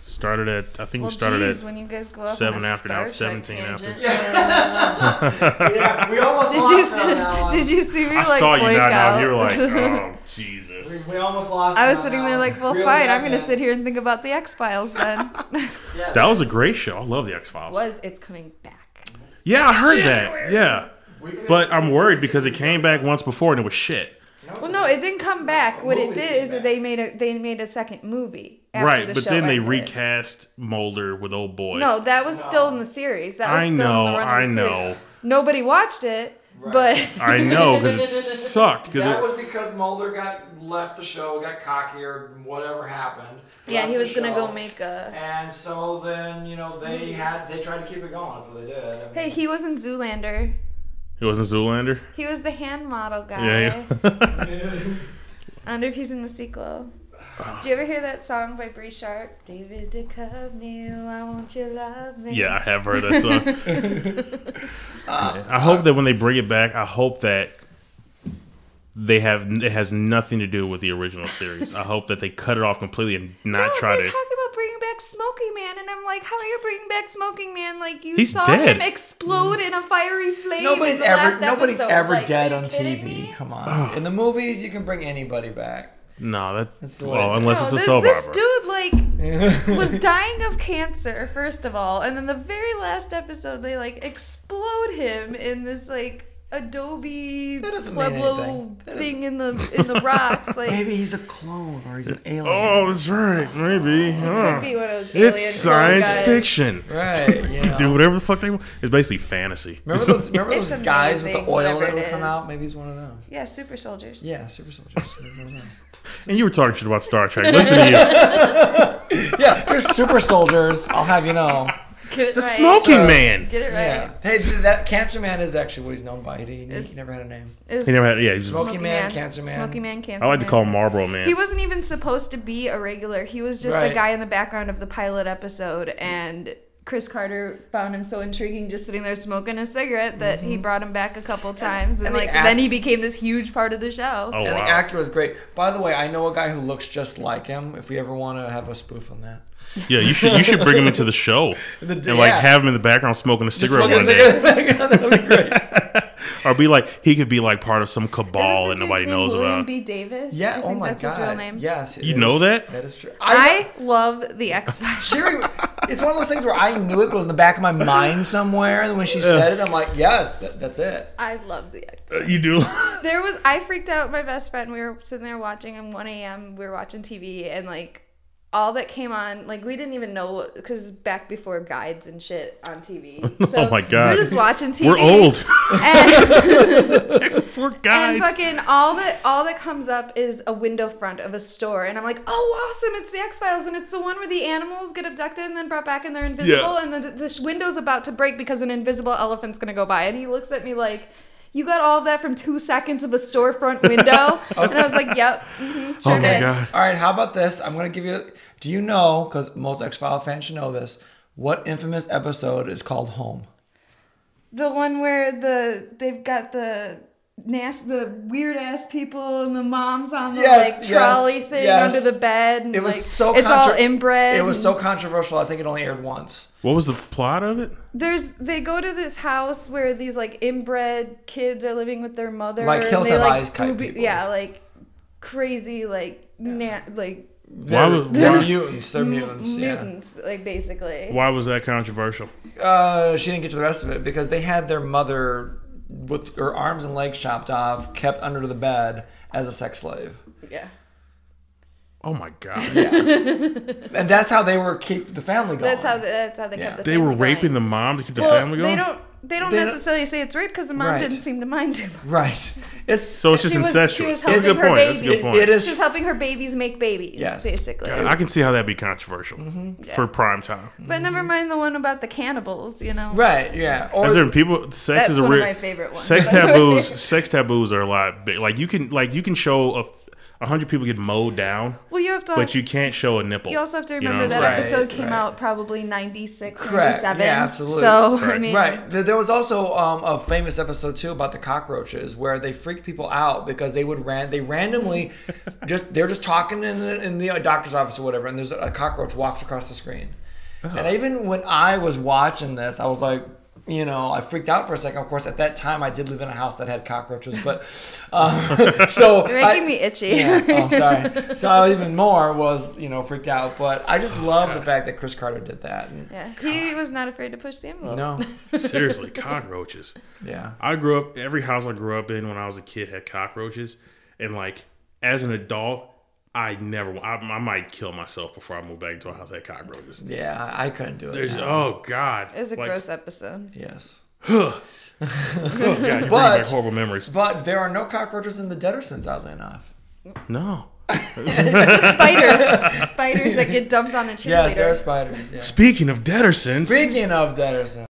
Started at, I think well, we started geez, at when you guys go up 7 on a after, now Star it's Trek 17 after. tangent. Yeah, we almost lost on that one. Did you see me I like saw you blink not out? and you were like, oh, Jesus. We almost lost. I was on sitting that there one. like, well, Reel it fine. back I'm going to in. sit here and think about the X-Files then. Yeah, That was a great show. I love the X-Files. It's coming back. Yeah, I heard that. Yeah. But I'm worried because it came back once before and it was shit. Well, no, it didn't come back. What it did is that they made a second movie. After Right, the but show then they ended. recast Mulder with old boy. No, that was still in the series. That was I still know, in the run I of the series. know. Nobody watched it, but I know, because it sucked. That was because Mulder left the show, got cocky or whatever happened. yeah, left he the was gonna show, go make a. And so then they tried to keep it going. That's what they did. I mean, Hey, he wasn't Zoolander. It wasn't Zoolander? He was the hand model guy. Yeah. I wonder if he's in the sequel. Did you ever hear that song by Bree Sharp? David Duchovny, I want you to love me. Yeah, I have heard that song. I hope that when they bring it back, I hope that it has nothing to do with the original series. I hope that they cut it off completely and not try to. They talk about bringing back Smoking Man, and I'm like, how are you bringing back Smoking Man? Like you He's saw dead. him explode in a fiery flame. Nobody's in the last ever episode. Like, dead are you on kidding TV. me? Come on. In the movies, you can bring anybody back. No, That's the way. unless No, it's a soap this opera. dude was dying of cancer first of all, and then the very last episode they explode him in this Adobe That doesn't mean Pueblo anything. thing in the rocks. Maybe he's a clone or he's an alien. Oh, that's right. Maybe. Could be one of those alien It's clone science guys. fiction. Right. You know. Do whatever the fuck they want. It's basically fantasy. Remember those It's guys with the amazing, oil whatever that would it come is. out? Maybe he's one of them. Yeah, super soldiers. Yeah, super soldiers. And you were talking shit about Star Trek. Listen to you. Yeah, there's super soldiers. I'll have you know. Get it The right. Smoking Man. Get it Yeah. right. Hey, that Cancer Man is actually what he's known by. He never had a name. It's He never had. Yeah, he's just, Smoky Man, Cancer Man. Smoky Man, Cancer I like to Man. call him Marlboro Man. He wasn't even supposed to be a regular. He was just a Right. guy in the background of the pilot episode, and Chris Carter found him so intriguing just sitting there smoking a cigarette that he brought him back a couple times, and the then he became this huge part of the show. Oh, And the wow. actor was great. By the way, I know a guy who looks just like him. If we ever want to have a spoof on that. Yeah, you should bring him into the show and have him in the background smoking a cigarette one day. That would be great. Or he could be like part of some cabal that nobody knows William about. B. Davis? Yeah. I Oh think my that's God. his real name. Yes. You know that? That is true. I love the X-Files. Sherry, it's one of those things where I knew it, but it was in the back of my mind somewhere. And when she said it, I'm like, yes, that's it. I love the X-Files. You do? I freaked out my best friend. We were sitting there watching at 1 a.m. We were watching TV, and all that came on, we didn't even know, because back before guides and shit on TV. So Oh my God. we were just watching TV. We're old. And, For guys. and fucking all that comes up is a window front of a store, and I'm like, oh, awesome! It's the X-Files, and it's the one where the animals get abducted and then brought back, and they're invisible, Yeah. and the window's about to break because an invisible elephant's gonna go by, and he looks at me like, you got all of that from 2 seconds of a storefront window? And I was like, yep, sure Oh my did. God. All right, how about this? I'm going to give you... Do you know, because most X-File fans should know this, what infamous episode is called Home? The one where they've got the weird ass people and the moms on the trolley thing under the bed. And it was it's all inbred. It was so controversial. I think it only aired once. What was the plot of it? They go to this house where these inbred kids are living with their mother. Like and Hills they, Have Eyes type people. Yeah, crazy Why was They're mutants. They're mutants. mutants, basically. Why was that controversial? She didn't get to the rest of it because they had their mother with her arms and legs chopped off, kept under the bed as a sex slave. Yeah. Oh my God. Yeah. And that's how they were keep the family going. That's how they kept the family They were raping going. the mom to keep the family going? They don't They don't- necessarily say it's rape because the mom Right. didn't seem to mind too much. Right. So it's just She was incestuous. That's a helping good her point. That's a good babies. point. It is. She was helping her babies make babies, Yes. basically. God, I can see how that'd be controversial for prime time. But never mind the one about the cannibals, Right, yeah. Or Is there people? Sex That's is a one of real. my favorite ones. Sex taboos. Sex taboos are a lot big. You can show 100 people get mowed down. Well, you have to. But you can't show a nipple. You also have to remember know that what I'm episode came out probably 96, 97. Yeah, absolutely. So, I mean. Right. There was also a famous episode, too, about the cockroaches where they freaked people out because they randomly they're just talking in the doctor's office or whatever, and there's a cockroach walks across the screen. And even when I was saying this, I was like, you know, I freaked out for a second. Of course, at that time, I did live in a house that had cockroaches, but so you're making me itchy. Yeah, oh, sorry. So I even more was, you know, freaked out. But I just love the fact that Chris Carter did that. And, yeah, he was not afraid to push the envelope. No, seriously, cockroaches. Yeah, I grew up. Every house I grew up in when I was a kid had cockroaches, and like as an adult. I might kill myself before I move back into a house that had cockroaches. Yeah, I couldn't do it. Oh, God. It was a gross episode. Yes. Oh, God, you bring back horrible memories. But there are no cockroaches in the Deadersons, oddly enough. No. Just spiders. Spiders that get dumped on a cheerleader. Yes, there are spiders. Yeah. Speaking of Deadersons.